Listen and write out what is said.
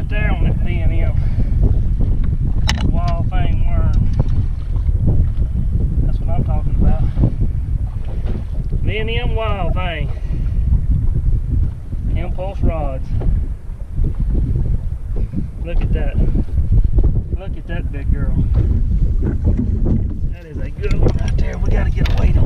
right there on that D&M wild Thang worm. That's what I'm talking about. D&M wild Thang. Impulse rods. Look at that. Look at that big girl. That is a good one right there. We gotta get a weight on